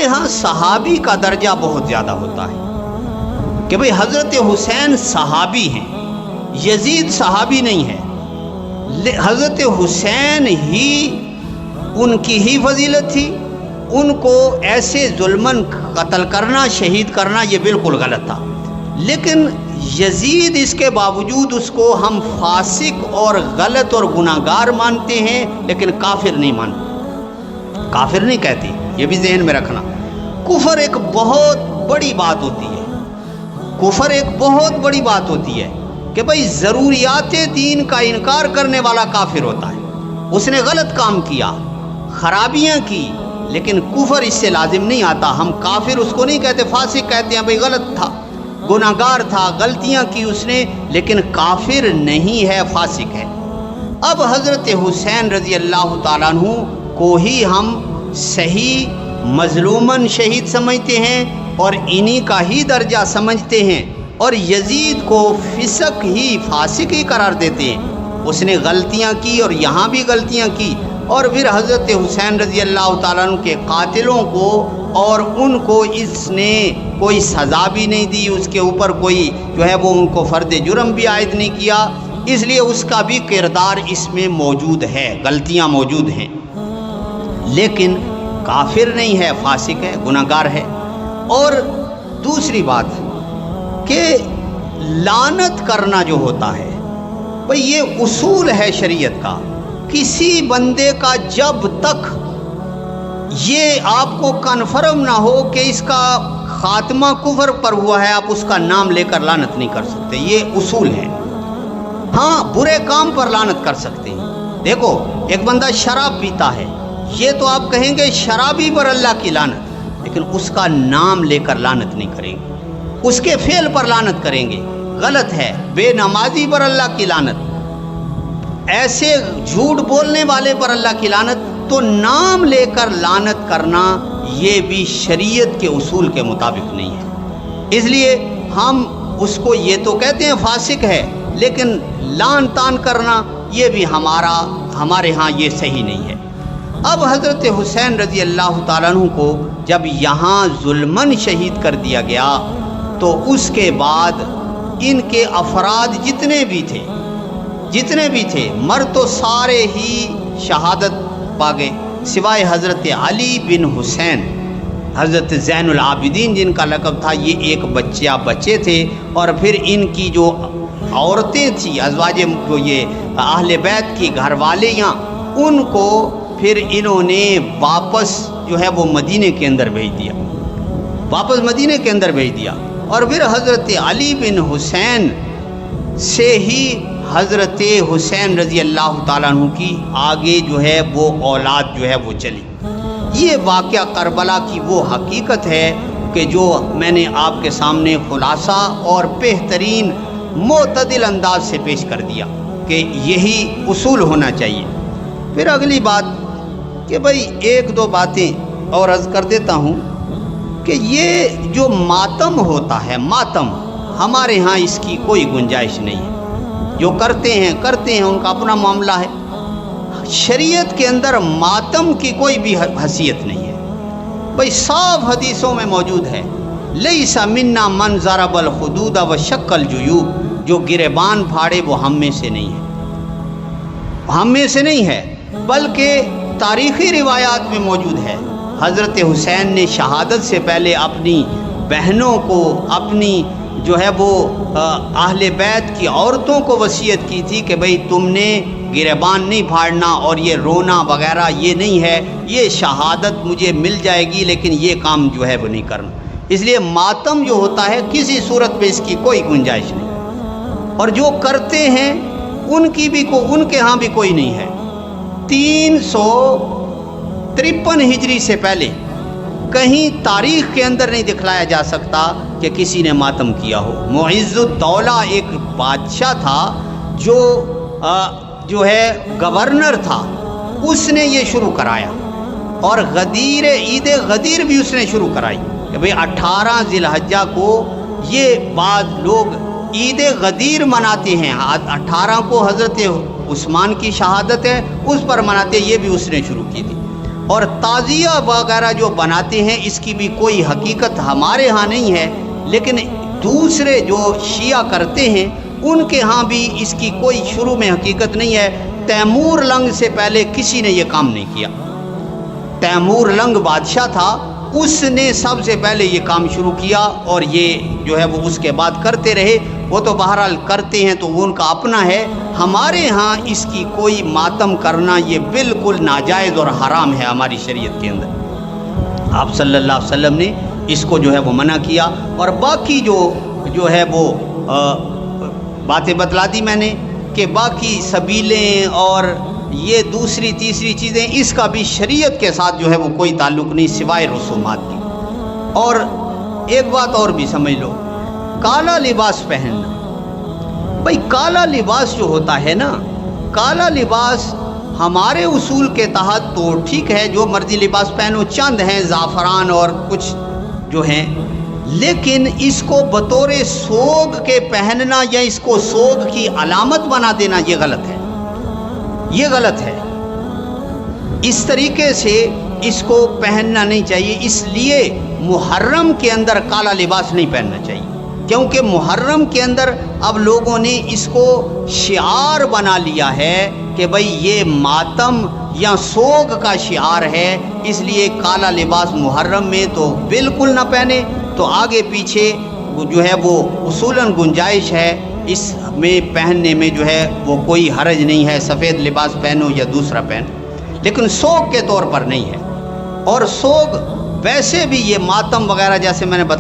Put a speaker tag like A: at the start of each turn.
A: ہاں صحابی کا درجہ بہت زیادہ ہوتا ہے کہ بھئی حضرت حسین صحابی ہیں، یزید صحابی نہیں ہے، حضرت حسین ہی ان کی ہی فضیلت تھی، ان کو ایسے ظلمن قتل کرنا، شہید کرنا یہ بالکل غلط تھا۔ لیکن یزید اس کے باوجود اس کو ہم فاسق اور غلط اور گناہگار مانتے ہیں، لیکن کافر نہیں مانتے، کافر نہیں کہتے، یہ بھی ذہن میں رکھنا۔ کفر ایک بہت بڑی بات ہوتی ہے، کفر ایک بہت بڑی بات ہوتی ہے کہ بھئی ضروریات دین کا انکار کرنے والا کافر ہوتا ہے، اس نے غلط کام کیا، خرابیاں کی، لیکن کفر اس سے لازم نہیں آتا۔ ہم کافر اس کو نہیں کہتے، فاسق کہتے ہیں، بھئی غلط تھا، گناہگار تھا، غلطیاں کی اس نے، لیکن کافر نہیں ہے، فاسق ہے۔ اب حضرت حسین رضی اللہ تعالیٰ عنہ کو ہی ہم صحیح مظلومن شہید سمجھتے ہیں اور انہی کا ہی درجہ سمجھتے ہیں، اور یزید کو فسق ہی، فاسق ہی قرار دیتے ہیں۔ اس نے غلطیاں کی اور یہاں بھی غلطیاں کی، اور پھر حضرت حسین رضی اللہ تعالیٰ عنہ کے قاتلوں کو اور ان کو اس نے کوئی سزا بھی نہیں دی، اس کے اوپر کوئی جو ہے وہ ان کو فرد جرم بھی عائد نہیں کیا، اس لیے اس کا بھی کردار اس میں موجود ہے، غلطیاں موجود ہیں، لیکن کافر نہیں ہے، فاسق ہے، گناہگار ہے۔ اور دوسری بات کہ لعنت کرنا جو ہوتا ہے، بھئی یہ اصول ہے شریعت کا، کسی بندے کا جب تک یہ آپ کو کنفرم نہ ہو کہ اس کا خاتمہ کفر پر ہوا ہے، آپ اس کا نام لے کر لعنت نہیں کر سکتے، یہ اصول ہے۔ ہاں برے کام پر لعنت کر سکتے ہیں۔ دیکھو ایک بندہ شراب پیتا ہے، یہ تو آپ کہیں گے شرابی پر اللہ کی لعنت، لیکن اس کا نام لے کر لعنت نہیں کریں گے، اس کے فعل پر لعنت کریں گے، غلط ہے۔ بے نمازی پر اللہ کی لعنت، ایسے جھوٹ بولنے والے پر اللہ کی لعنت، تو نام لے کر لعنت کرنا یہ بھی شریعت کے اصول کے مطابق نہیں ہے۔ اس لیے ہم اس کو یہ تو کہتے ہیں فاسق ہے، لیکن لعن تان کرنا یہ بھی ہمارے ہاں یہ صحیح نہیں ہے۔ اب حضرت حسین رضی اللہ تعالیٰ عنہ کو جب یہاں ظلمن شہید کر دیا گیا، تو اس کے بعد ان کے افراد جتنے بھی تھے مرد تو سارے ہی شہادت پا گئے، سوائے حضرت علی بن حسین، حضرت زین العابدین جن کا لقب تھا، یہ ایک بچے تھے، اور پھر ان کی جو عورتیں تھیں، ازواج جو یہ اہل بیت کی گھر والیاں، ان کو پھر انہوں نے واپس جو ہے وہ مدینے کے اندر بھیج دیا، اور پھر حضرت علی بن حسین سے ہی حضرت حسین رضی اللہ تعالیٰ عنہ کی آگے جو ہے وہ اولاد جو ہے وہ چلی۔ یہ واقعہ کربلا کی وہ حقیقت ہے کہ جو میں نے آپ کے سامنے خلاصہ اور بہترین معتدل انداز سے پیش کر دیا کہ یہی اصول ہونا چاہیے۔ پھر اگلی بات کہ بھئی ایک دو باتیں اور عرض کر دیتا ہوں کہ یہ جو ماتم ہوتا ہے، ماتم ہمارے ہاں اس کی کوئی گنجائش نہیں ہے، جو کرتے ہیں ان کا اپنا معاملہ ہے، شریعت کے اندر ماتم کی کوئی بھی حیثیت نہیں ہے۔ بھئی صاف حدیثوں میں موجود ہے، لیس منا من ضرب الحدود وشق الجیوب، جو گریبان پھاڑے وہ ہم میں سے نہیں ہے، بلکہ تاریخی روایات میں موجود ہے، حضرت حسین نے شہادت سے پہلے اپنی بہنوں کو، اپنی جو ہے وہ اہل بیت کی عورتوں کو وصیت کی تھی کہ بھئی تم نے گریبان نہیں پھاڑنا اور یہ رونا وغیرہ یہ نہیں ہے، یہ شہادت مجھے مل جائے گی، لیکن یہ کام جو ہے وہ نہیں کرنا۔ اس لیے ماتم جو ہوتا ہے کسی صورت میں اس کی کوئی گنجائش نہیں، اور جو کرتے ہیں ان کے ہاں بھی کوئی نہیں ہے۔ 353 ہجری سے پہلے کہیں تاریخ کے اندر نہیں دکھلایا جا سکتا کہ کسی نے ماتم کیا ہو۔ معز الدولہ ایک بادشاہ تھا جو ہے گورنر تھا، اس نے یہ شروع کرایا، اور عید غدیر بھی اس نے شروع کرائی کہ بھئی 18 ذی الحجہ کو یہ بعض لوگ عید غدیر مناتے ہیں، 18 کو حضرت عثمان کی شہادت ہے، اس پر مناتے، یہ بھی اس نے شروع کی تھی۔ اور تعزیہ وغیرہ جو بناتے ہیں اس کی بھی کوئی حقیقت ہمارے ہاں نہیں ہے، لیکن دوسرے جو شیعہ کرتے ہیں ان کے ہاں بھی اس کی کوئی شروع میں حقیقت نہیں ہے۔ تیمور لنگ سے پہلے کسی نے یہ کام نہیں کیا۔ تیمور لنگ بادشاہ تھا، اس نے سب سے پہلے یہ کام شروع کیا، اور یہ جو ہے وہ اس کے بعد کرتے رہے۔ وہ تو بہرحال کرتے ہیں تو وہ ان کا اپنا ہے، ہمارے ہاں اس کی کوئی ماتم کرنا یہ بالکل ناجائز اور حرام ہے ہماری شریعت کے اندر۔ آپ صلی اللہ علیہ وسلم نے اس کو جو ہے وہ منع کیا، اور باقی جو ہے وہ باتیں بتلا دی میں نے کہ باقی سبیلیں اور یہ دوسری تیسری چیزیں اس کا بھی شریعت کے ساتھ جو ہے وہ کوئی تعلق نہیں سوائے رسومات کی۔ اور ایک بات اور بھی سمجھ لو، کالا لباس پہننا، بھائی کالا لباس جو ہوتا ہے نا، کالا لباس ہمارے اصول کے تحت تو ٹھیک ہے، جو مرضی لباس پہنو، چند ہیں زعفران اور کچھ جو ہیں، لیکن اس کو بطور سوگ کے پہننا یا اس کو سوگ کی علامت بنا دینا یہ غلط ہے، یہ غلط ہے۔ اس طریقے سے اس کو پہننا نہیں چاہیے، اس لیے محرم کے اندر کالا لباس نہیں پہننا چاہیے، کیونکہ محرم کے اندر اب لوگوں نے اس کو شعار بنا لیا ہے کہ بھئی یہ ماتم یا سوگ کا شعار ہے، اس لیے کالا لباس محرم میں تو بالکل نہ پہنے۔ تو آگے پیچھے جو ہے وہ اصولاً گنجائش ہے اس میں پہننے میں، جو ہے وہ کوئی حرج نہیں ہے، سفید لباس پہنو یا دوسرا پہنو، لیکن سوگ کے طور پر نہیں ہے۔ اور سوگ ویسے بھی یہ ماتم وغیرہ جیسے میں نے بتایا